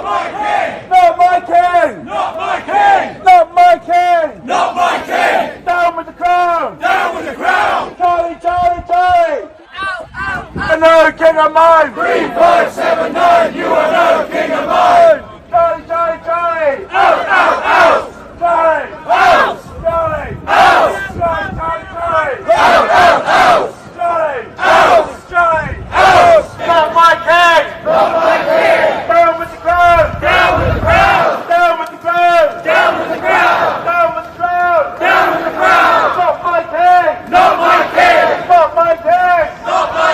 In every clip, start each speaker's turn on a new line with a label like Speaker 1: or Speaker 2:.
Speaker 1: my king!
Speaker 2: Not my king!
Speaker 1: Not my king!
Speaker 2: Not my king!
Speaker 1: Not my king!
Speaker 2: Down with the crown!
Speaker 1: Down with the crown!
Speaker 2: Charlie, Charlie, Charlie!
Speaker 3: Ow, ow, ow!
Speaker 2: Another king of mine!
Speaker 1: 3579, you are no king of mine!
Speaker 2: Charlie, Charlie, Charlie!
Speaker 1: Out, out, out!
Speaker 2: Charlie!
Speaker 1: Out!
Speaker 2: Charlie!
Speaker 1: Out!
Speaker 2: Charlie, Charlie, Charlie!
Speaker 1: Out, out, out!
Speaker 2: Charlie!
Speaker 1: Out!
Speaker 2: Charlie!
Speaker 1: Out!
Speaker 2: Not my king!
Speaker 1: Not my king!
Speaker 2: Down with the crown!
Speaker 1: Down with the crown!
Speaker 2: Down with the crown!
Speaker 1: Down with the crown!
Speaker 2: Down with the crown!
Speaker 1: Down with the crown!
Speaker 2: Not my king!
Speaker 1: Not my king!
Speaker 2: Not my king!
Speaker 1: Not my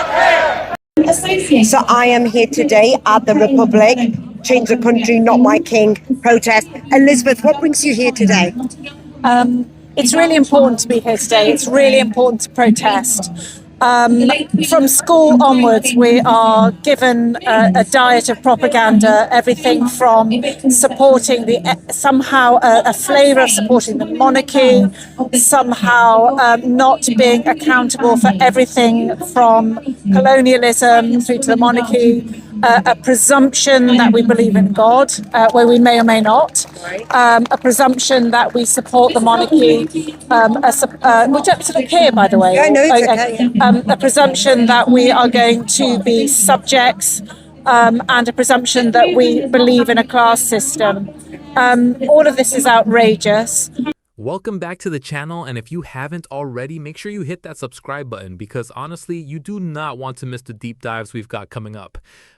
Speaker 1: king!
Speaker 4: So I am here today at the Republic, Change the Country, Not My King protest. Elizabeth, what brings you here today?
Speaker 5: It's really important to be here today. It's really important to protest. From school onwards, we are given a diet of propaganda, everything from supporting somehow a flavour of supporting the monarchy, somehow not being accountable for everything from colonialism through to the monarchy, a presumption that we believe in God, where we may or may not, a presumption that we support the monarchy, which up to the here, by the way.
Speaker 4: Yeah, no, it's okay.
Speaker 5: A presumption that we are going to be subjects, and a presumption that we believe in a class system. All of this is outrageous.
Speaker 6: Welcome back to the channel, and if you haven't already, make sure you hit that subscribe button because honestly, you do not want to miss the deep dives we've got coming up.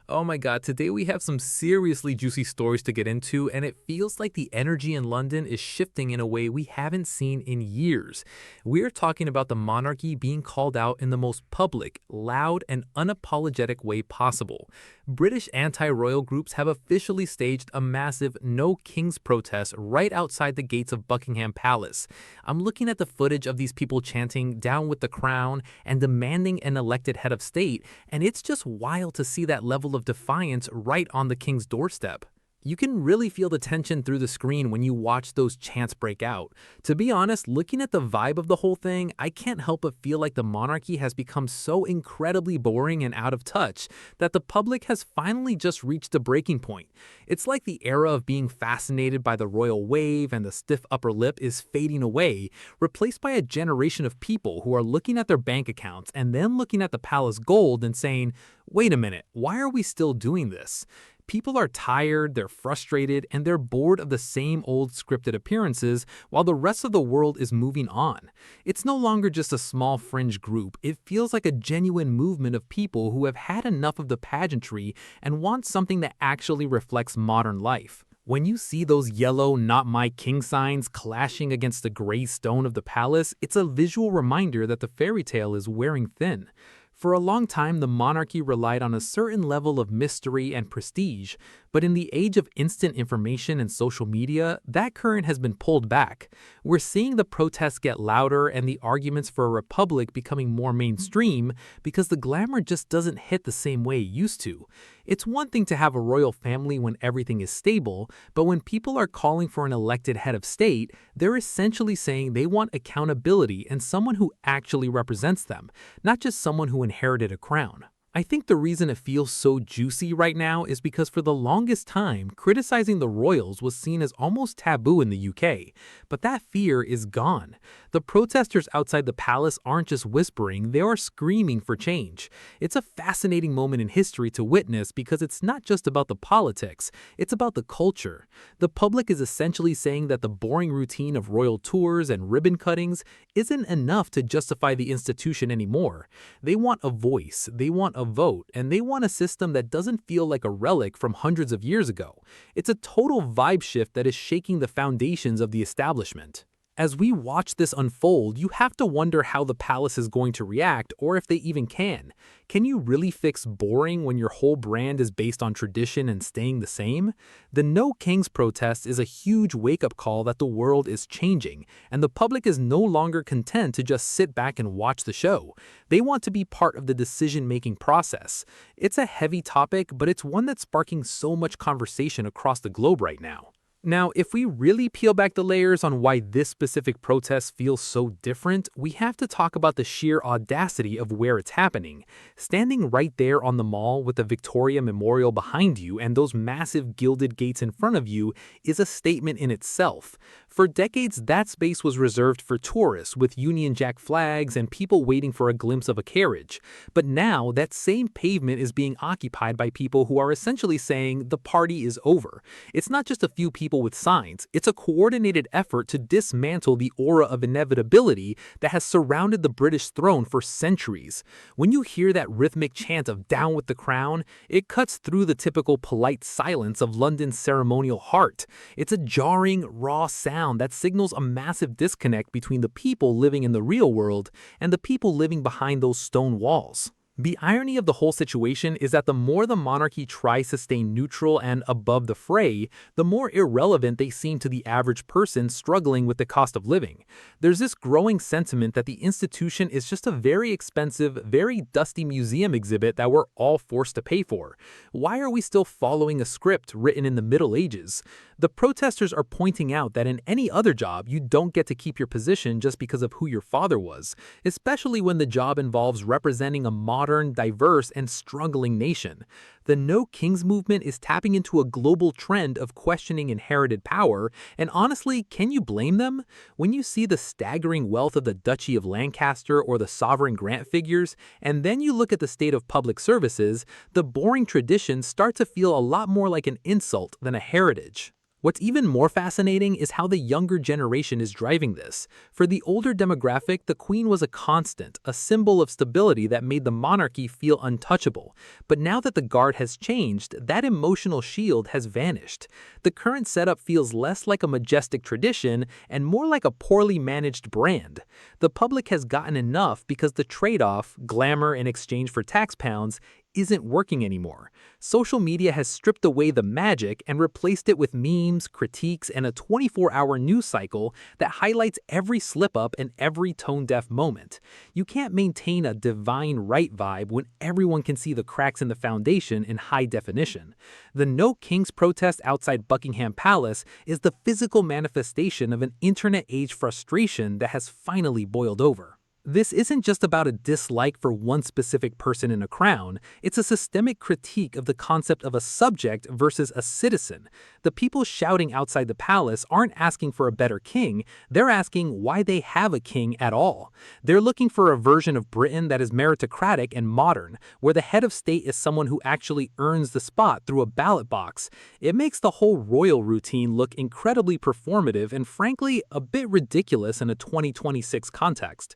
Speaker 6: Oh my god, today we have some seriously juicy stories to get into, and it feels like the energy in London is shifting in a way we haven't seen in years. We're talking about the monarchy being called out in the most public, loud, and unapologetic way possible. British anti-royal groups have officially staged a massive No Kings protest right outside the gates of Buckingham Palace. I'm looking at the footage of these people chanting "Down with the crown" and demanding an elected head of state, and it's just wild to see that level of defiance right on the king's doorstep. You can really feel the tension through the screen when you watch those chants break out. To be honest, looking at the vibe of the whole thing, I can't help but feel like the monarchy has become so incredibly boring and out of touch that the public has finally just reached a breaking point. It's like the era of being fascinated by the royal wave and the stiff upper lip is fading away, replaced by a generation of people who are looking at their bank accounts and then looking at the palace gold and saying, wait a minute, why are we still doing this? People are tired, they're frustrated, and they're bored of the same old scripted appearances while the rest of the world is moving on. It's no longer just a small fringe group, it feels like a genuine movement of people who have had enough of the pageantry and want something that actually reflects modern life. When you see those yellow "Not My King" signs clashing against the gray stone of the palace, it's a visual reminder that the fairy tale is wearing thin. For a long time, the monarchy relied on a certain level of mystery and prestige, but in the age of instant information and social media, that current has been pulled back. We're seeing the protests get louder and the arguments for a republic becoming more mainstream because the glamour just doesn't hit the same way it used to. It's one thing to have a royal family when everything is stable, but when people are calling for an elected head of state, they're essentially saying they want accountability and someone who actually represents them, not just someone who inherited a crown. I think the reason it feels so juicy right now is because for the longest time, criticizing the royals was seen as almost taboo in the UK, but that fear is gone. The protesters outside the palace aren't just whispering, they are screaming for change. It's a fascinating moment in history to witness because it's not just about the politics, it's about the culture. The public is essentially saying that the boring routine of royal tours and ribbon cuttings isn't enough to justify the institution anymore. They want a voice, they want a vote, and they want a system that doesn't feel like a relic from hundreds of years ago. It's a total vibe shift that is shaking the foundations of the establishment. As we watch this unfold, you have to wonder how the palace is going to react or if they even can. Can you really fix boring when your whole brand is based on tradition and staying the same? The No Kings protest is a huge wake-up call that the world is changing, and the public is no longer content to just sit back and watch the show. They want to be part of the decision-making process. It's a heavy topic, but it's one that's sparking so much conversation across the globe right now. Now, if we really peel back the layers on why this specific protest feels so different, we have to talk about the sheer audacity of where it's happening. Standing right there on the mall with the Victoria Memorial behind you and those massive gilded gates in front of you is a statement in itself. For decades, that space was reserved for tourists with Union Jack flags and people waiting for a glimpse of a carriage. But now, that same pavement is being occupied by people who are essentially saying the party is over. It's not just a few people with signs, it's a coordinated effort to dismantle the aura of inevitability that has surrounded the British throne for centuries. When you hear that rhythmic chant of "Down with the Crown," it cuts through the typical polite silence of London's ceremonial heart. It's a jarring, raw sound that signals a massive disconnect between the people living in the real world and the people living behind those stone walls. The irony of the whole situation is that the more the monarchy tries to stay neutral and above the fray, the more irrelevant they seem to the average person struggling with the cost of living. There's this growing sentiment that the institution is just a very expensive, very dusty museum exhibit that we're all forced to pay for. Why are we still following a script written in the Middle Ages? The protesters are pointing out that in any other job, you don't get to keep your position just because of who your father was, especially when the job involves representing a modern, diverse, and struggling nation. The No Kings movement is tapping into a global trend of questioning inherited power, and honestly, can you blame them? When you see the staggering wealth of the Duchy of Lancaster or the sovereign grant figures, and then you look at the state of public services, the boring traditions start to feel a lot more like an insult than a heritage. What's even more fascinating is how the younger generation is driving this. For the older demographic, the Queen was a constant, a symbol of stability that made the monarchy feel untouchable. But now that the guard has changed, that emotional shield has vanished. The current setup feels less like a majestic tradition and more like a poorly managed brand. The public has gotten enough because the trade-off, glamour in exchange for tax pounds, isn't working anymore. Social media has stripped away the magic and replaced it with memes, critiques, and a 24-hour news cycle that highlights every slip-up and every tone-deaf moment. You can't maintain a divine right vibe when everyone can see the cracks in the foundation in high definition. The No Kings protest outside Buckingham Palace is the physical manifestation of an internet-age frustration that has finally boiled over. This isn't just about a dislike for one specific person in a crown, it's a systemic critique of the concept of a subject versus a citizen. The people shouting outside the palace aren't asking for a better king, they're asking why they have a king at all. They're looking for a version of Britain that is meritocratic and modern, where the head of state is someone who actually earns the spot through a ballot box. It makes the whole royal routine look incredibly performative and frankly a bit ridiculous in a 2026 context.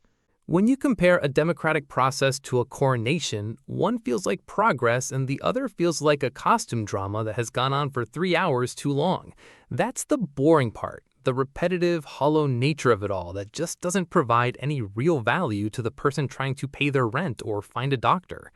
Speaker 6: When you compare a democratic process to a coronation, one feels like progress and the other feels like a costume drama that has gone on for 3 hours too long. That's the boring part, the repetitive, hollow nature of it all that just doesn't provide any real value to the person trying to pay their rent or find a doctor.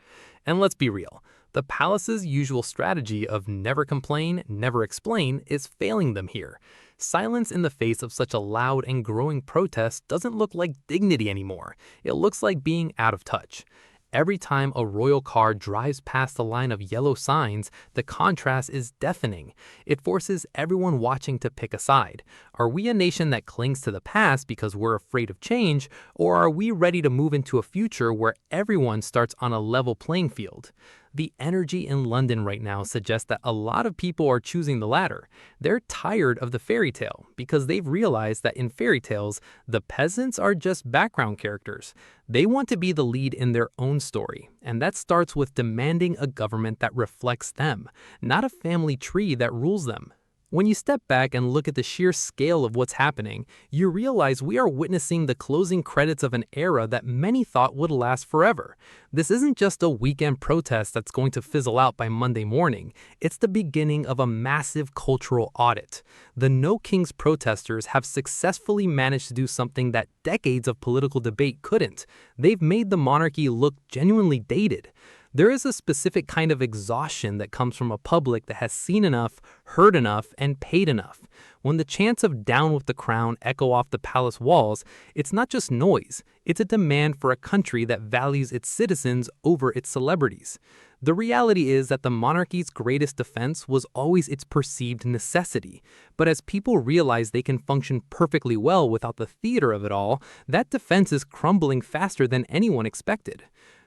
Speaker 6: And let's be real, the palace's usual strategy of never complain, never explain is failing them here. Silence in the face of such a loud and growing protest doesn't look like dignity anymore. It looks like being out of touch. Every time a royal car drives past the line of yellow signs, the contrast is deafening. It forces everyone watching to pick a side. Are we a nation that clings to the past because we're afraid of change, or are we ready to move into a future where everyone starts on a level playing field? The energy in London right now suggests that a lot of people are choosing the latter. They're tired of the fairy tale because they've realized that in fairy tales, the peasants are just background characters. They want to be the lead in their own story, and that starts with demanding a government that reflects them, not a family tree that rules them. When you step back and look at the sheer scale of what's happening, you realize we are witnessing the closing credits of an era that many thought would last forever. This isn't just a weekend protest that's going to fizzle out by Monday morning. It's the beginning of a massive cultural audit. The No Kings protesters have successfully managed to do something that decades of political debate couldn't. They've made the monarchy look genuinely dated. There is a specific kind of exhaustion that comes from a public that has seen enough, heard enough, and paid enough. When the chants of "Down with the Crown" echo off the palace walls, it's not just noise, it's a demand for a country that values its citizens over its celebrities. The reality is that the monarchy's greatest defense was always its perceived necessity. But as people realize they can function perfectly well without the theater of it all, that defense is crumbling faster than anyone expected.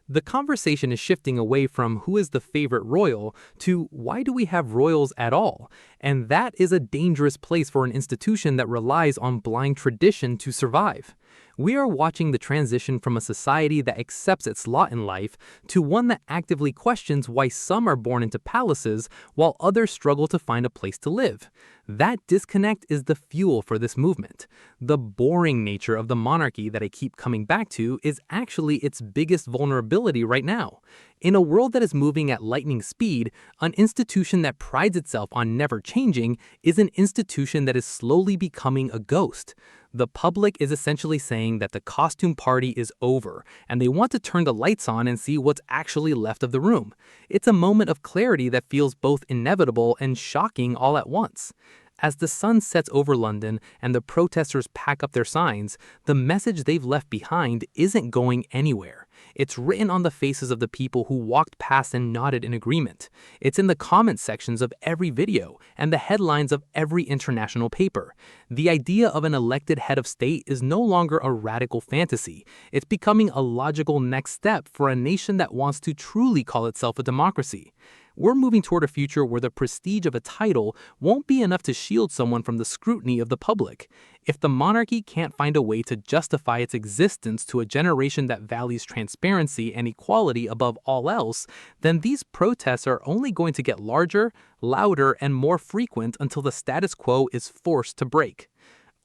Speaker 6: The conversation is shifting away from who is the favorite royal to why do we have royals at all? And that is a dangerous place for an institution that relies on blind tradition to survive. We are watching the transition from a society that accepts its lot in life to one that actively questions why some are born into palaces while others struggle to find a place to live. That disconnect is the fuel for this movement. The boring nature of the monarchy that I keep coming back to is actually its biggest vulnerability right now. In a world that is moving at lightning speed, an institution that prides itself on never changing is an institution that is slowly becoming a ghost. The public is essentially saying that the costume party is over, and they want to turn the lights on and see what's actually left of the room. It's a moment of clarity that feels both inevitable and shocking all at once. As the sun sets over London and the protesters pack up their signs, the message they've left behind isn't going anywhere. It's written on the faces of the people who walked past and nodded in agreement. It's in the comment sections of every video and the headlines of every international paper. The idea of an elected head of state is no longer a radical fantasy. It's becoming a logical next step for a nation that wants to truly call itself a democracy. We're moving toward a future where the prestige of a title won't be enough to shield someone from the scrutiny of the public. If the monarchy can't find a way to justify its existence to a generation that values transparency and equality above all else, then these protests are only going to get larger, louder, and more frequent until the status quo is forced to break.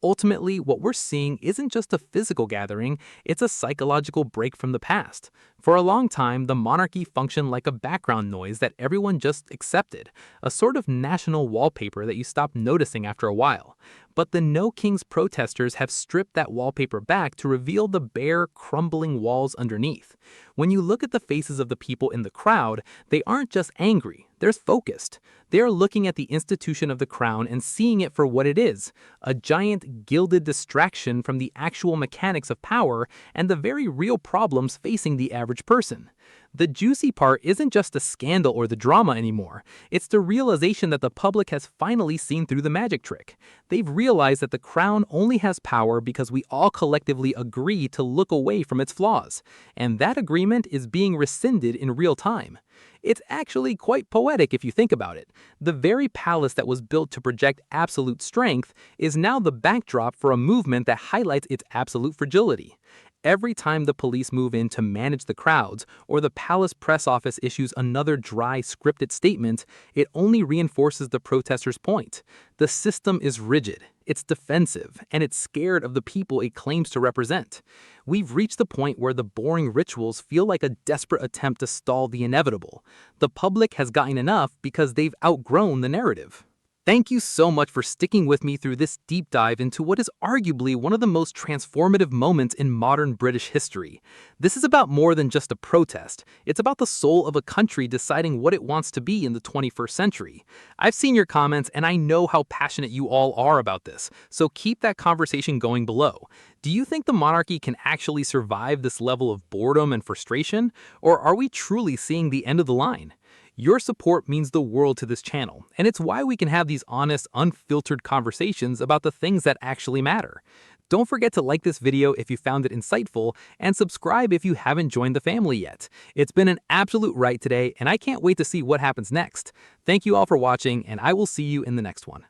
Speaker 6: Ultimately, what we're seeing isn't just a physical gathering, it's a psychological break from the past. For a long time, the monarchy functioned like a background noise that everyone just accepted, a sort of national wallpaper that you stop noticing after a while. But the No Kings protesters have stripped that wallpaper back to reveal the bare, crumbling walls underneath. When you look at the faces of the people in the crowd, they aren't just angry, they're focused. They are looking at the institution of the crown and seeing it for what it is, a giant gilded distraction from the actual mechanics of power and the very real problems facing the average person. The juicy part isn't just the scandal or the drama anymore. It's the realization that the public has finally seen through the magic trick. They've realized that the crown only has power because we all collectively agree to look away from its flaws. And that agreement is being rescinded in real time. It's actually quite poetic if you think about it. The very palace that was built to project absolute strength is now the backdrop for a movement that highlights its absolute fragility. Every time the police move in to manage the crowds, or the palace press office issues another dry, scripted statement, it only reinforces the protesters' point. The system is rigid, it's defensive, and it's scared of the people it claims to represent. We've reached the point where the boring rituals feel like a desperate attempt to stall the inevitable. The public has gotten enough because they've outgrown the narrative. Thank you so much for sticking with me through this deep dive into what is arguably one of the most transformative moments in modern British history. This is about more than just a protest. It's about the soul of a country deciding what it wants to be in the 21st century. I've seen your comments and I know how passionate you all are about this, so keep that conversation going below. Do you think the monarchy can actually survive this level of boredom and frustration, or are we truly seeing the end of the line? Your support means the world to this channel, and it's why we can have these honest, unfiltered conversations about the things that actually matter. Don't forget to like this video if you found it insightful, and subscribe if you haven't joined the family yet. It's been an absolute ride today, and I can't wait to see what happens next. Thank you all for watching, and I will see you in the next one.